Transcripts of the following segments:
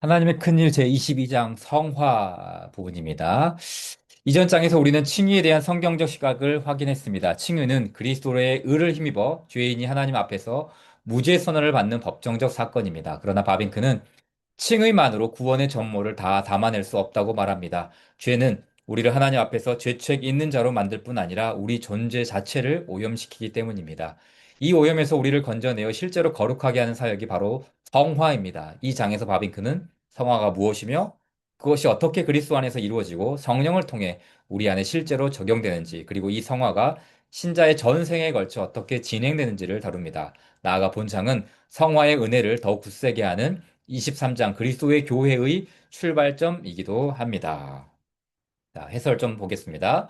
하나님의 큰일 제22장 성화 부분입니다. 이전 장에서 우리는 칭의에 대한 성경적 시각을 확인했습니다. 칭의는 그리스도의 의를 힘입어 죄인이 하나님 앞에서 무죄 선언을 받는 법정적 사건입니다. 그러나 바빙크는 칭의만으로 구원의 전모를 다 담아낼 수 없다고 말합니다. 죄는 우리를 하나님 앞에서 죄책 있는 자로 만들 뿐 아니라 우리 존재 자체를 오염시키기 때문입니다. 이 오염에서 우리를 건져내어 실제로 거룩하게 하는 사역이 바로 성화입니다. 이 장에서 바빙크는 성화가 무엇이며 그것이 어떻게 그리스도 안에서 이루어지고 성령을 통해 우리 안에 실제로 적용되는지, 그리고 이 성화가 신자의 전생에 걸쳐 어떻게 진행되는지를 다룹니다. 나아가 본장은 성화의 은혜를 더욱 굳세게 하는 23장 그리스도의 교회의 출발점이기도 합니다. 자, 해설 좀 보겠습니다.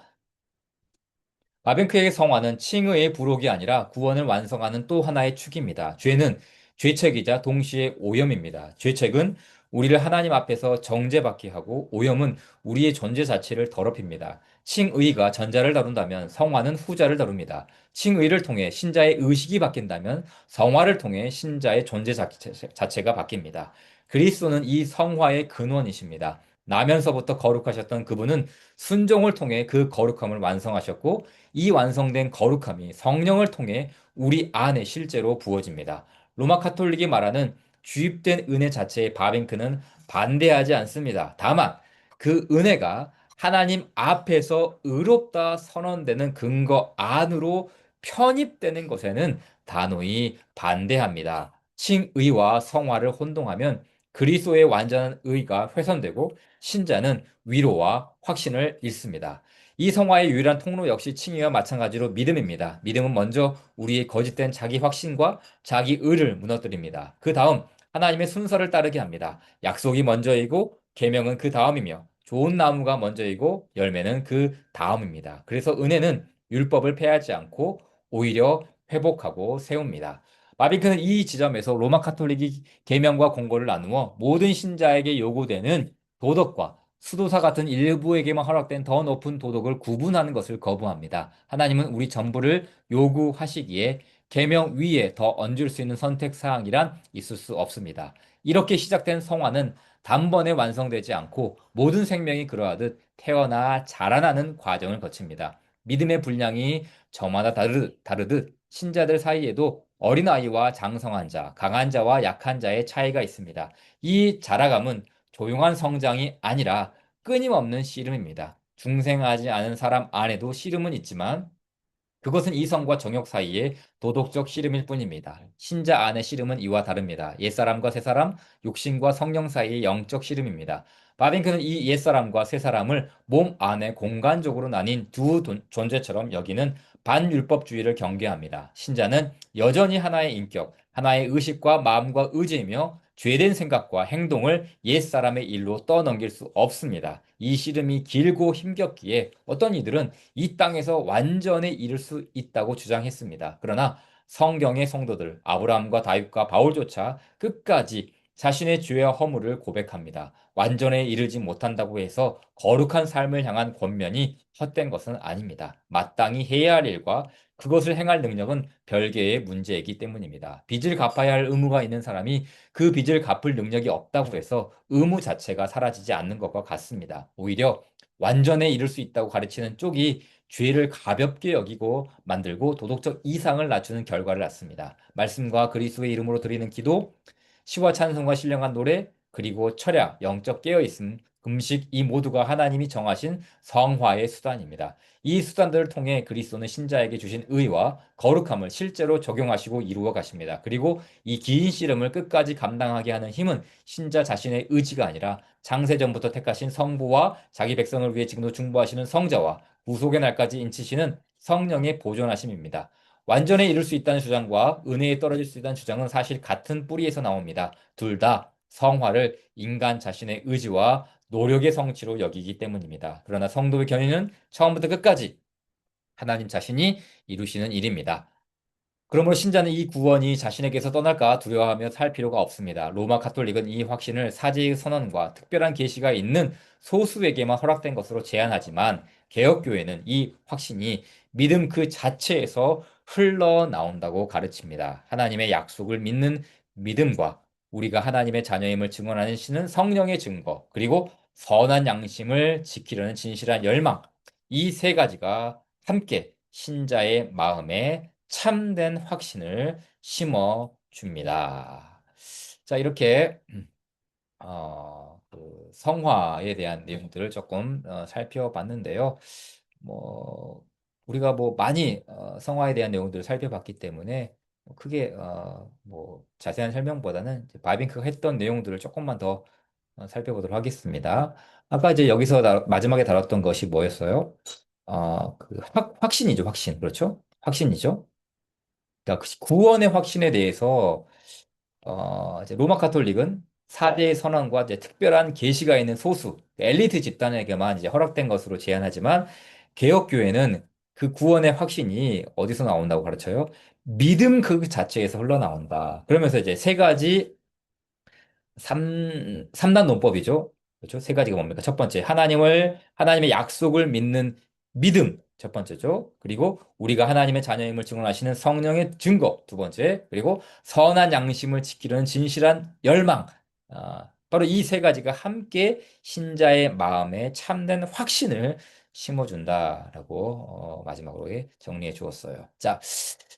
마벤크의 성화는 칭의의 부록이 아니라 구원을 완성하는 또 하나의 축입니다. 죄는 죄책이자 동시에 오염입니다. 죄책은 우리를 하나님 앞에서 정죄받게 하고, 오염은 우리의 존재 자체를 더럽힙니다. 칭의가 전자를 다룬다면 성화는 후자를 다룹니다. 칭의를 통해 신자의 의식이 바뀐다면 성화를 통해 신자의 존재 자체가 바뀝니다. 그리스도는 이 성화의 근원이십니다. 나면서부터 거룩하셨던 그분은 순종을 통해 그 거룩함을 완성하셨고, 이 완성된 거룩함이 성령을 통해 우리 안에 실제로 부어집니다. 로마 카톨릭이 말하는 주입된 은혜 자체에 바빙크는 반대하지 않습니다. 다만 그 은혜가 하나님 앞에서 의롭다 선언되는 근거 안으로 편입되는 것에는 단호히 반대합니다. 칭의와 성화를 혼동하면 그리스도의 완전한 의가 훼손되고 신자는 위로와 확신을 잃습니다. 이 성화의 유일한 통로 역시 칭의와 마찬가지로 믿음입니다. 믿음은 먼저 우리의 거짓된 자기 확신과 자기 의를 무너뜨립니다. 그 다음 하나님의 순서를 따르게 합니다. 약속이 먼저이고 계명은 그 다음이며 좋은 나무가 먼저이고 열매는 그 다음입니다. 그래서 은혜는 율법을 폐하지 않고 오히려 회복하고 세웁니다. 마비크는 이 지점에서 로마 카톨릭이 계명과 공고를 나누어 모든 신자에게 요구되는 도덕과 수도사 같은 일부에게만 허락된 더 높은 도덕을 구분하는 것을 거부합니다. 하나님은 우리 전부를 요구하시기에 계명 위에 더 얹을 수 있는 선택 사항이란 있을 수 없습니다. 이렇게 시작된 성화는 단번에 완성되지 않고 모든 생명이 그러하듯 태어나 자라나는 과정을 거칩니다. 믿음의 분량이 저마다 다르듯 신자들 사이에도 어린아이와 장성한 자, 강한 자와 약한 자의 차이가 있습니다. 이 자라감은 조용한 성장이 아니라 끊임없는 씨름입니다. 중생하지 않은 사람 안에도 씨름은 있지만 그것은 이성과 정욕 사이의 도덕적 씨름일 뿐입니다. 신자 안의 씨름은 이와 다릅니다. 옛사람과 새사람, 육신과 성령 사이의 영적 씨름입니다. 바빙크는 이 옛사람과 새사람을 몸 안에 공간적으로 나뉜 두 존재처럼 여기는 반율법주의를 경계합니다. 신자는 여전히 하나의 인격, 하나의 의식과 마음과 의지이며 죄된 생각과 행동을 옛사람의 일로 떠넘길 수 없습니다. 이 씨름이 길고 힘겹기에 어떤 이들은 이 땅에서 완전에 이를 수 있다고 주장했습니다. 그러나 성경의 성도들, 아브라함과 다윗과 바울조차 끝까지 자신의 죄와 허물을 고백합니다. 완전에 이르지 못한다고 해서 거룩한 삶을 향한 권면이 헛된 것은 아닙니다. 마땅히 해야 할 일과 그것을 행할 능력은 별개의 문제이기 때문입니다. 빚을 갚아야 할 의무가 있는 사람이 그 빚을 갚을 능력이 없다고 해서 의무 자체가 사라지지 않는 것과 같습니다. 오히려 완전에 이를 수 있다고 가르치는 쪽이 죄를 가볍게 여기고 만들고 도덕적 이상을 낮추는 결과를 낳습니다. 말씀과 그리스도의 이름으로 드리는 기도, 시와 찬송과 신령한 노래, 그리고 철야, 영적 깨어있음, 금식, 이 모두가 하나님이 정하신 성화의 수단입니다. 이 수단들을 통해 그리스도는 신자에게 주신 의와 거룩함을 실제로 적용하시고 이루어 가십니다. 그리고 이 긴 씨름을 끝까지 감당하게 하는 힘은 신자 자신의 의지가 아니라 창세전부터 택하신 성부와 자기 백성을 위해 지금도 중보하시는 성자와 구속의 날까지 인치시는 성령의 보존하심입니다. 완전에 이룰 수 있다는 주장과 은혜에 떨어질 수 있다는 주장은 사실 같은 뿌리에서 나옵니다. 둘 다 성화를 인간 자신의 의지와 노력의 성취로 여기기 때문입니다. 그러나 성도의 견인은 처음부터 끝까지 하나님 자신이 이루시는 일입니다. 그러므로 신자는 이 구원이 자신에게서 떠날까 두려워하며 살 필요가 없습니다. 로마 가톨릭은 이 확신을 사제의 선언과 특별한 계시가 있는 소수에게만 허락된 것으로 제한하지만, 개혁교회는 이 확신이 믿음 그 자체에서 흘러나온다고 가르칩니다. 하나님의 약속을 믿는 믿음과 우리가 하나님의 자녀임을 증언하는 신은 성령의 증거, 그리고 선한 양심을 지키려는 진실한 열망. 이 세 가지가 함께 신자의 마음에 참된 확신을 심어 줍니다. 자, 이렇게 그 성화에 대한 내용들을 조금 살펴봤는데요. 뭐 우리가 뭐 많이 성화에 대한 내용들을 살펴봤기 때문에 크게 뭐 자세한 설명보다는 이제 바빙크가 했던 내용들을 조금만 더 살펴보도록 하겠습니다. 아까 이제 여기서 마지막에 다뤘던 것이 뭐였어요? 그 확신이죠, 확신. 그렇죠? 확신이죠. 그러니까 그 구원의 확신에 대해서 이제 로마 카톨릭은 사대 선언과 이제 특별한 계시가 있는 소수, 엘리트 집단에게만 이제 허락된 것으로 제한하지만 개혁교회는 그 구원의 확신이 어디서 나온다고 가르쳐요? 믿음 그 자체에서 흘러나온다. 그러면서 이제 세 가지 삼단 논법이죠. 그렇죠? 세 가지가 뭡니까? 첫 번째, 하나님의 약속을 믿는 믿음. 첫 번째죠. 그리고 우리가 하나님의 자녀임을 증언하시는 성령의 증거. 두 번째. 그리고 선한 양심을 지키려는 진실한 열망. 바로 이 세 가지가 함께 신자의 마음에 참된 확신을 심어준다라고 마지막으로 정리해 주었어요. 자,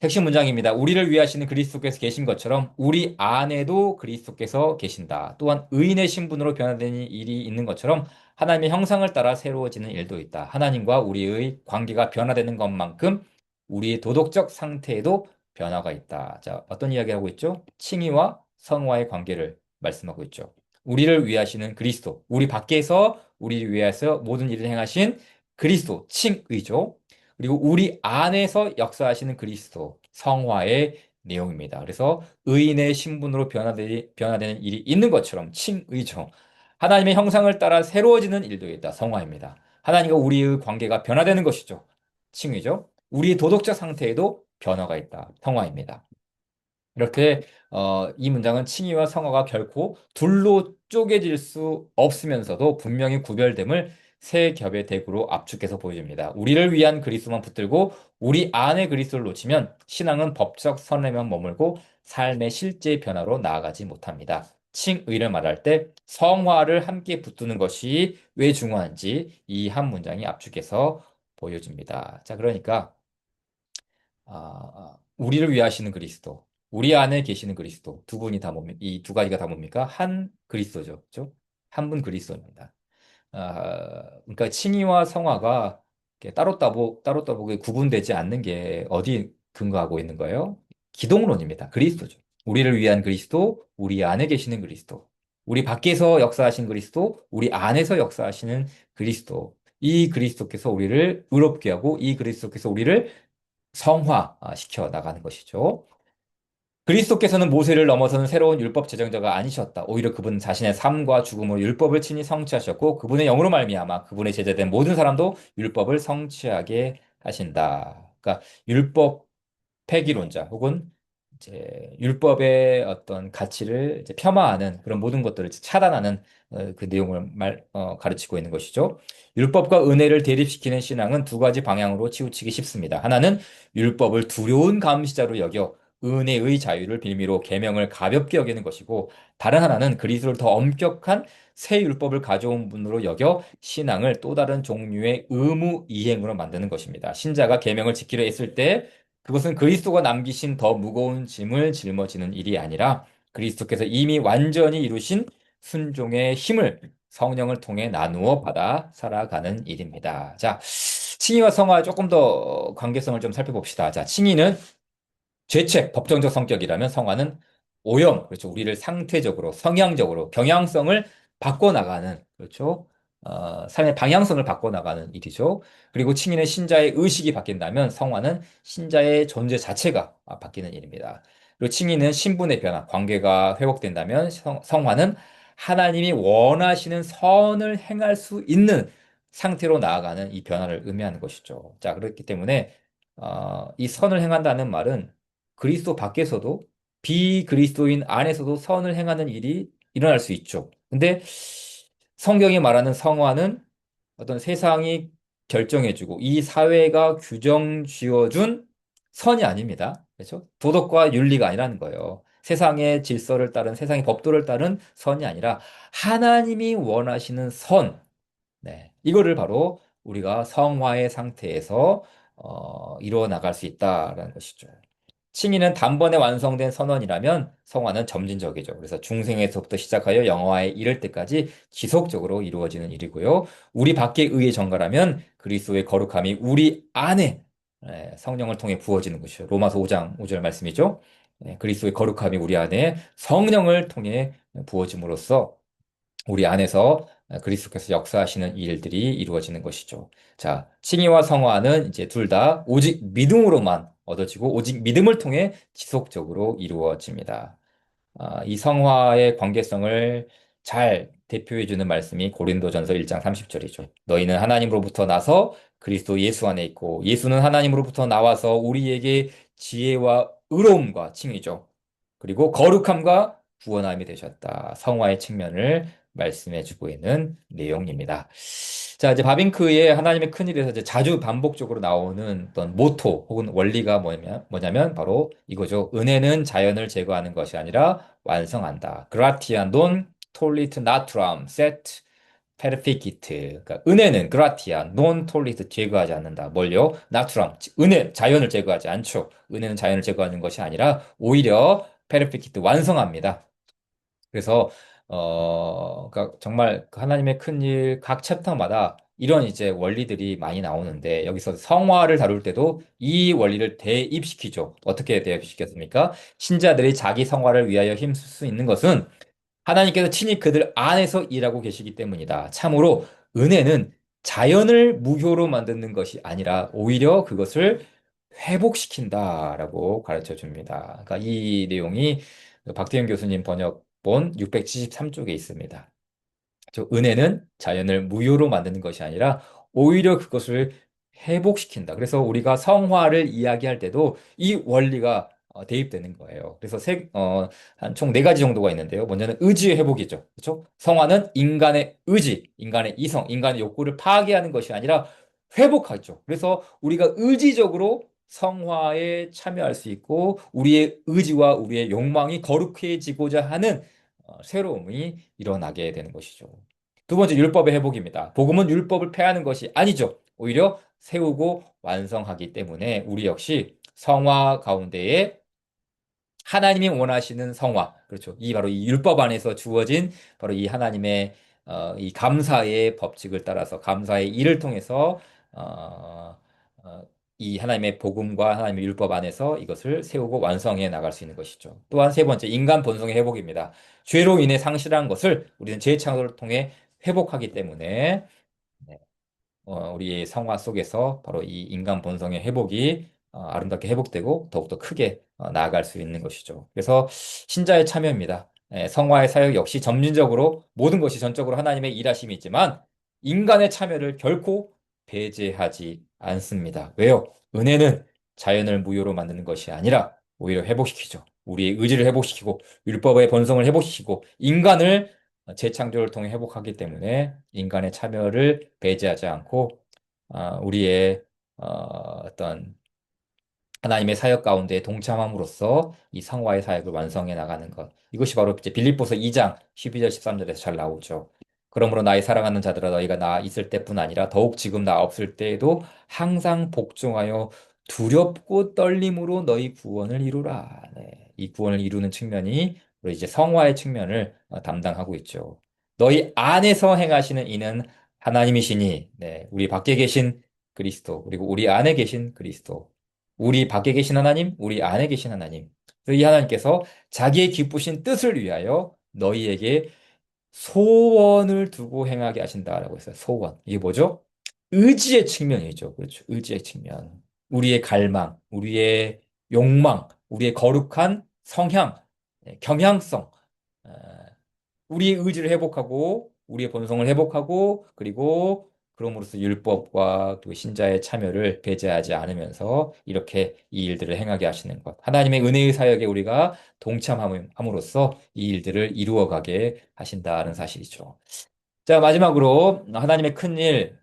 핵심 문장입니다. 우리를 위하시는 그리스도께서 계신 것처럼 우리 안에도 그리스도께서 계신다. 또한 의인의 신분으로 변화되는 일이 있는 것처럼 하나님의 형상을 따라 새로워지는 일도 있다. 하나님과 우리의 관계가 변화되는 것만큼 우리의 도덕적 상태에도 변화가 있다. 자, 어떤 이야기를 하고 있죠? 칭의와 성화의 관계를 말씀하고 있죠. 우리를 위하시는 그리스도, 우리 밖에서 우리를 위해서 모든 일을 행하신 그리스도, 칭의죠. 그리고 우리 안에서 역사하시는 그리스도, 성화의 내용입니다. 그래서 의인의 신분으로 변화되는 일이 있는 것처럼 칭의죠. 하나님의 형상을 따라 새로워지는 일도 있다. 성화입니다. 하나님과 우리의 관계가 변화되는 것이죠. 칭의죠. 우리 도덕적 상태에도 변화가 있다. 성화입니다. 이렇게 이 문장은 칭의와 성화가 결코 둘로 쪼개질 수 없으면서도 분명히 구별됨을 세 겹의 대구로 압축해서 보여줍니다. 우리를 위한 그리스도만 붙들고 우리 안에 그리스도를 놓치면 신앙은 법적 선에만 머물고 삶의 실제 변화로 나아가지 못합니다. 칭의를 말할 때 성화를 함께 붙드는 것이 왜 중요한지 이 한 문장이 압축해서 보여줍니다. 자, 그러니까 우리를 위하시는 그리스도, 우리 안에 계시는 그리스도, 두 분이 다 뭡니까? 이 두 가지가 다 뭡니까? 한 그리스도죠. 그죠? 한 분 그리스도입니다. 그러니까 칭의와 성화가 이렇게 따로따로 구분되지 않는 게 어디 근거하고 있는 거예요? 기독론입니다. 그리스도죠. 우리를 위한 그리스도, 우리 안에 계시는 그리스도, 우리 밖에서 역사하신 그리스도, 우리 안에서 역사하시는 그리스도. 이 그리스도께서 우리를 의롭게 하고 이 그리스도께서 우리를 성화시켜 나가는 것이죠. 그리스도께서는 모세를 넘어서는 새로운 율법 제정자가 아니셨다. 오히려 그분 자신의 삶과 죽음으로 율법을 친히 성취하셨고 그분의 영으로 말미암아 그분의 제자된 모든 사람도 율법을 성취하게 하신다. 그러니까 율법 폐기론자 혹은 이제 율법의 어떤 가치를 이제 폄하하는 그런 모든 것들을 차단하는 그 내용을 가르치고 있는 것이죠. 율법과 은혜를 대립시키는 신앙은 두 가지 방향으로 치우치기 쉽습니다. 하나는 율법을 두려운 감시자로 여겨 은혜의 자유를 빌미로 계명을 가볍게 여기는 것이고 다른 하나는 그리스도를 더 엄격한 새 율법을 가져온 분으로 여겨 신앙을 또 다른 종류의 의무 이행으로 만드는 것입니다. 신자가 계명을 지키려 했을 때 그것은 그리스도가 남기신 더 무거운 짐을 짊어지는 일이 아니라 그리스도께서 이미 완전히 이루신 순종의 힘을 성령을 통해 나누어 받아 살아가는 일입니다. 자, 칭의와 성화 조금 더 관계성을 좀 살펴봅시다. 자, 칭의는 죄책, 법정적 성격이라면 성화는 오염, 그렇죠. 우리를 상태적으로, 성향적으로, 경향성을 바꿔나가는, 그렇죠. 삶의 방향성을 바꿔나가는 일이죠. 그리고 칭의는 신자의 의식이 바뀐다면 성화는 신자의 존재 자체가 바뀌는 일입니다. 그리고 칭의는 신분의 변화, 관계가 회복된다면 성화는 하나님이 원하시는 선을 행할 수 있는 상태로 나아가는 이 변화를 의미하는 것이죠. 자, 그렇기 때문에 이 선을 행한다는 말은 그리스도 밖에서도 비그리스도인 안에서도 선을 행하는 일이 일어날 수 있죠. 근데 성경이 말하는 성화는 어떤 세상이 결정해주고 이 사회가 규정 지어준 선이 아닙니다. 그렇죠? 도덕과 윤리가 아니라는 거예요. 세상의 질서를 따른 세상의 법도를 따른 선이 아니라 하나님이 원하시는 선. 네. 이거를 바로 우리가 성화의 상태에서 이루어 나갈 수 있다라는 것이죠. 칭의는 단번에 완성된 선언이라면 성화는 점진적이죠. 그래서 중생에서부터 시작하여 영화에 이를 때까지 지속적으로 이루어지는 일이고요. 우리 밖에 의의 정가라면 그리스도의 거룩함이 우리 안에 성령을 통해 부어지는 것이죠. 로마서 5장 5절 말씀이죠. 그리스도의 거룩함이 우리 안에 성령을 통해 부어짐으로써 우리 안에서 그리스도께서 역사하시는 일들이 이루어지는 것이죠. 자, 칭의와 성화는 이제 둘 다 오직 믿음으로만 얻어지고 오직 믿음을 통해 지속적으로 이루어집니다. 이 성화의 관계성을 잘 대표해주는 말씀이 고린도전서 1장 30절이죠. 너희는 하나님으로부터 나서 그리스도 예수 안에 있고 예수는 하나님으로부터 나와서 우리에게 지혜와 의로움과 칭의죠. 그리고 거룩함과 구원함이 되셨다. 성화의 측면을 말씀해주고 있는 내용입니다. 자, 이제 바빙크의 하나님의 큰일에서 이제 자주 반복적으로 나오는 어떤 모토 혹은 원리가 뭐냐면 바로 이거죠. 은혜는 자연을 제거하는 것이 아니라 완성한다. Gratia non tollit naturam sed perfecit. 그러니까 은혜는 gratia non tollit 제거하지 않는다. 뭘요? naturam 은혜 자연을 제거하지 않죠. 은혜는 자연을 제거하는 것이 아니라 오히려 perfecit 완성합니다. 그래서 그러니까 정말 그 하나님의 큰일 각 챕터마다 이런 이제 원리들이 많이 나오는데 여기서 성화를 다룰 때도 이 원리를 대입시키죠. 어떻게 대입시켰습니까? 신자들이 자기 성화를 위하여 힘쓸 수 있는 것은 하나님께서 친히 그들 안에서 일하고 계시기 때문이다. 참으로 은혜는 자연을 무효로 만드는 것이 아니라 오히려 그것을 회복시킨다라고 가르쳐 줍니다. 그러니까 이 내용이 박태현 교수님 번역본 673쪽에 있습니다. 은혜는 자연을 무효로 만드는 것이 아니라 오히려 그것을 회복시킨다. 그래서 우리가 성화를 이야기할 때도 이 원리가 대입되는 거예요. 그래서 한 총 네 가지 정도가 있는데요. 먼저는 의지의 회복이죠. 그렇죠? 성화는 인간의 의지, 인간의 이성, 인간의 욕구를 파괴하는 것이 아니라 회복하죠. 그래서 우리가 의지적으로 성화에 참여할 수 있고 우리의 의지와 우리의 욕망이 거룩해지고자 하는 새로움이 일어나게 되는 것이죠. 두 번째, 율법의 회복입니다. 복음은 율법을 폐하는 것이 아니죠. 오히려 세우고 완성하기 때문에 우리 역시 성화 가운데에 하나님이 원하시는 성화, 그렇죠. 이 바로 이 율법 안에서 주어진 바로 이 하나님의 이 감사의 법칙을 따라서 감사의 일을 통해서 어, 어, 이 하나님의 복음과 하나님의 율법 안에서 이것을 세우고 완성해 나갈 수 있는 것이죠. 또한 세 번째, 인간 본성의 회복입니다. 죄로 인해 상실한 것을 우리는 재창조를 통해 회복하기 때문에 네, 우리의 성화 속에서 바로 이 인간 본성의 회복이 아름답게 회복되고 더욱더 크게 나아갈 수 있는 것이죠. 그래서 신자의 참여입니다. 성화의 사역 역시 점진적으로 모든 것이 전적으로 하나님의 일하심이 있지만 인간의 참여를 결코 배제하지 않습니다. 왜요? 은혜는 자연을 무효로 만드는 것이 아니라 오히려 회복시키죠. 우리의 의지를 회복시키고 율법의 본성을 회복시키고 인간을 재창조를 통해 회복하기 때문에 인간의 참여를 배제하지 않고 우리의 어떤 하나님의 사역 가운데 동참함으로써 이 성화의 사역을 완성해 나가는 것. 이것이 바로 이제 빌립보서 2장 12절 13절에서 잘 나오죠. 그러므로 나의 사랑하는 자들아 너희가 나 있을 때뿐 아니라 더욱 지금 나 없을 때에도 항상 복종하여 두렵고 떨림으로 너희 구원을 이루라. 네. 이 구원을 이루는 측면이 우리 이제 성화의 측면을 담당하고 있죠. 너희 안에서 행하시는 이는 하나님이시니, 네. 우리 밖에 계신 그리스도, 그리고 우리 안에 계신 그리스도. 우리 밖에 계신 하나님, 우리 안에 계신 하나님. 이 하나님께서 자기의 기쁘신 뜻을 위하여 너희에게 소원을 두고 행하게 하신다라고 했어요. 소원. 이게 뭐죠? 의지의 측면이죠. 그렇죠. 의지의 측면. 우리의 갈망, 우리의 욕망, 우리의 거룩한 성향, 경향성. 어, 우리의 의지를 회복하고 우리의 본성을 회복하고 그리고 그럼으로써 율법과 또 신자의 참여를 배제하지 않으면서 이렇게 이 일들을 행하게 하시는 것. 하나님의 은혜의 사역에 우리가 동참함으로써 이 일들을 이루어가게 하신다는 사실이죠. 자, 마지막으로 하나님의 큰 일,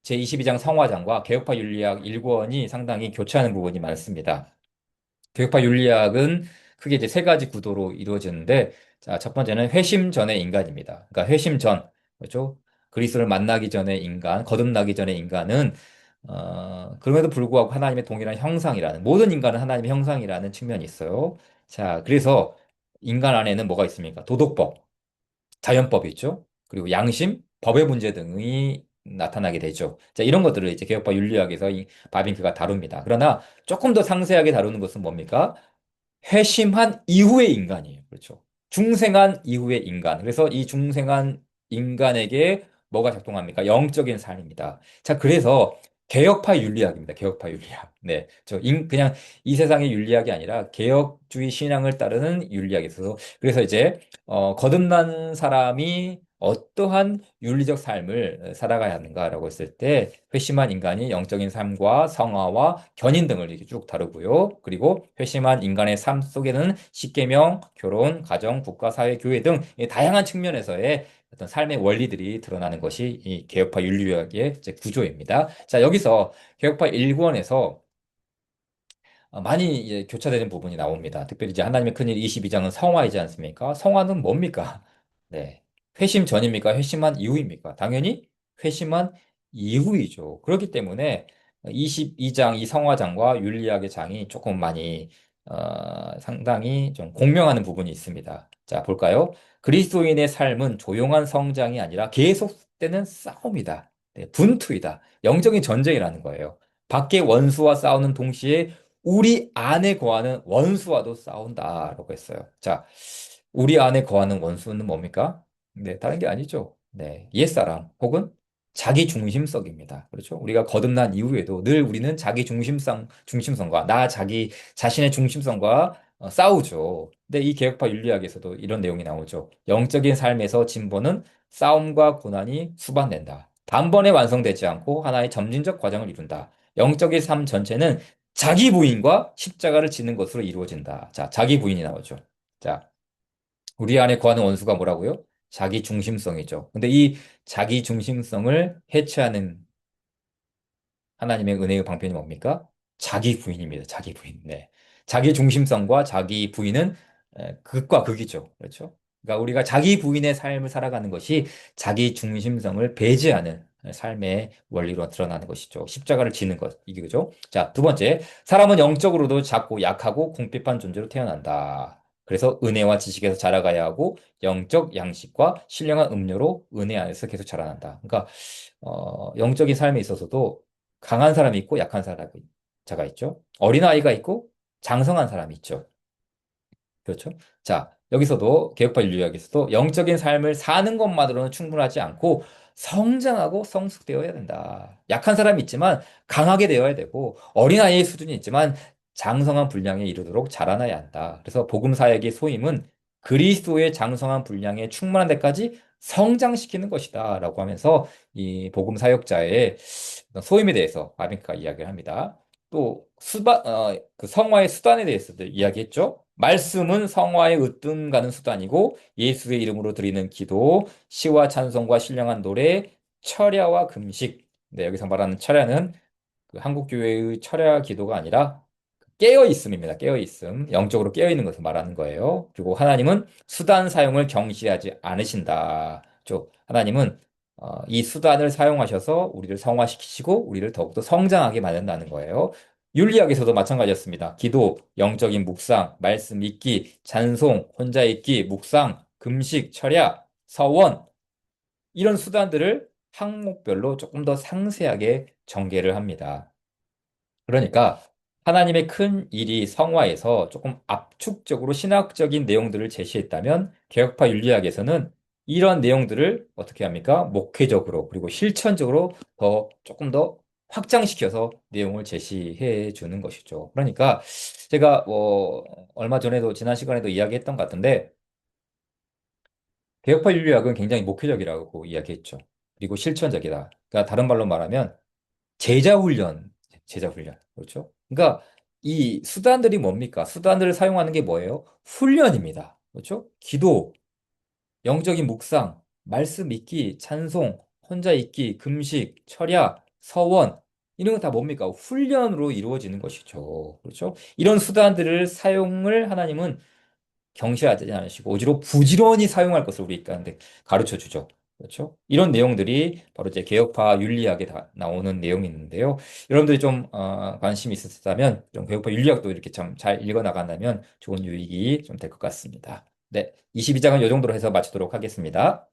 제22장 성화장과 개혁파 윤리학 1권이 상당히 교차하는 부분이 많습니다. 교육파 윤리학은 크게 이제 세 가지 구도로 이루어지는데, 자, 첫 번째는 회심 전의 인간입니다. 그러니까 회심 전, 그렇죠? 그리스도를 만나기 전의 인간, 거듭나기 전의 인간은 그럼에도 불구하고 하나님의 동일한 형상이라는, 모든 인간은 하나님의 형상이라는 측면이 있어요. 자, 그래서 인간 안에는 뭐가 있습니까? 도덕법, 자연법이 있죠. 그리고 양심, 법의 문제 등이 나타나게 되죠. 자, 이런 것들을 이제 개혁파 윤리학에서 이 바빙크가 다룹니다. 그러나 조금 더 상세하게 다루는 것은 뭡니까? 회심한 이후의 인간이에요. 그렇죠. 중생한 이후의 인간. 그래서 이 중생한 인간에게 뭐가 작동합니까? 영적인 삶입니다. 자, 그래서 개혁파 윤리학입니다. 개혁파 윤리학. 네. 그냥 이 세상의 윤리학이 아니라 개혁주의 신앙을 따르는 윤리학이 있어서 그래서 이제 거듭난 사람이 어떠한 윤리적 삶을 살아가야 하는가라고 했을 때 회심한 인간이 영적인 삶과 성화와 견인 등을 이렇게 쭉 다루고요. 그리고 회심한 인간의 삶 속에는 십계명, 결혼, 가정, 국가, 사회, 교회 등 다양한 측면에서의 어떤 삶의 원리들이 드러나는 것이 이 개혁파 윤리학의 이제 구조입니다. 자, 여기서 개혁파 1권에서 많이 이제 교차되는 부분이 나옵니다. 특별히 이제 하나님의 큰일 22장은 성화이지 않습니까? 성화는 뭡니까? 네. 회심 전입니까? 회심한 이후입니까? 당연히 회심한 이후이죠. 그렇기 때문에 22장 이 성화장과 윤리학의 장이 조금 많이 상당히 좀 공명하는 부분이 있습니다. 자, 볼까요? 그리스도인의 삶은 조용한 성장이 아니라 계속되는 싸움이다. 네, 분투이다. 영적인 전쟁이라는 거예요. 밖에 원수와 싸우는 동시에 우리 안에 거하는 원수와도 싸운다라고 했어요. 자, 우리 안에 거하는 원수는 뭡니까? 네, 다른 게 아니죠. 네, 옛사람 혹은 자기 중심성입니다. 그렇죠? 우리가 거듭난 이후에도 늘 우리는 자기 중심성과 나 자기 자신의 중심성과 싸우죠. 근데 이 개혁파 윤리학에서도 이런 내용이 나오죠. 영적인 삶에서 진보는 싸움과 고난이 수반된다. 단번에 완성되지 않고 하나의 점진적 과정을 이룬다. 영적인 삶 전체는 자기 부인과 십자가를 지는 것으로 이루어진다. 자, 자기 부인이 나오죠. 자, 우리 안에 거하는 원수가 뭐라고요? 자기 중심성이죠. 근데 이 자기 중심성을 해체하는 하나님의 은혜의 방편이 뭡니까? 자기 부인입니다. 자기 부인. 네. 자기 중심성과 자기 부인은 극과 극이죠. 그렇죠? 그러니까 우리가 자기 부인의 삶을 살아가는 것이 자기 중심성을 배제하는 삶의 원리로 드러나는 것이죠. 십자가를 지는 것. 이게 그죠? 자, 두 번째. 사람은 영적으로도 작고 약하고 궁핍한 존재로 태어난다. 그래서 은혜와 지식에서 자라가야 하고 영적 양식과 신령한 음료로 은혜 안에서 계속 자라난다. 그러니까 영적인 삶에 있어서도 강한 사람이 있고 약한 사람이 자가 있죠. 어린아이가 있고 장성한 사람이 있죠. 그렇죠? 자, 여기서도 개혁파 인류학에서도 영적인 삶을 사는 것만으로는 충분하지 않고 성장하고 성숙되어야 된다. 약한 사람이 있지만 강하게 되어야 되고 어린아이의 수준이 있지만 장성한 분량에 이르도록 자라나야 한다. 그래서 복음 사역의 소임은 그리스도의 장성한 분량에 충만한 데까지 성장시키는 것이다. 라고 하면서 이 복음 사역자의 소임에 대해서 바빙크가 이야기를 합니다. 또 그 성화의 수단에 대해서도 이야기했죠. 말씀은 성화의 으뜸 가는 수단이고 예수의 이름으로 드리는 기도, 시와 찬송과 신령한 노래, 철야와 금식. 네, 여기서 말하는 철야는 그 한국 교회의 철야 기도가 아니라 깨어 있음입니다. 깨어 있음. 영적으로 깨어 있는 것을 말하는 거예요. 그리고 하나님은 수단 사용을 경시하지 않으신다. 하나님은 이 수단을 사용하셔서 우리를 성화시키시고 우리를 더욱더 성장하게 만든다는 거예요. 윤리학에서도 마찬가지였습니다. 기도, 영적인 묵상, 말씀 읽기, 찬송, 혼자 읽기, 묵상, 금식, 철야, 서원 이런 수단들을 항목별로 조금 더 상세하게 전개를 합니다. 그러니까 하나님의 큰 일이 성화에서 조금 압축적으로 신학적인 내용들을 제시했다면 개혁파 윤리학에서는 이런 내용들을 어떻게 합니까? 목회적으로 그리고 실천적으로 조금 더 확장시켜서 내용을 제시해 주는 것이죠. 그러니까 제가 얼마 전에도 지난 시간에도 이야기했던 것 같은데 개혁파 윤리학은 굉장히 목회적이라고 이야기했죠. 그리고 실천적이다. 그러니까 다른 말로 말하면 제자 훈련, 제자 훈련. 그렇죠? 그러니까 이 수단들이 뭡니까? 수단들을 사용하는 게 뭐예요? 훈련입니다. 그렇죠? 기도, 영적인 묵상, 말씀 읽기, 찬송, 혼자 읽기, 금식, 철야, 서원. 이런 건 다 뭡니까? 훈련으로 이루어지는 것이죠. 그렇죠? 이런 수단들을 사용을 하나님은 경시하지 않으시고 오히려 부지런히 사용할 것을 우리에게 가르쳐 주죠. 그렇죠? 이런 내용들이 바로 이제 개혁파 윤리학에 다 나오는 내용이 있는데요. 여러분들이 좀 관심이 있으시다면 좀 개혁파 윤리학도 이렇게 참 잘 읽어 나간다면 좋은 유익이 좀 될 것 같습니다. 네, 22장은 이 정도로 해서 마치도록 하겠습니다.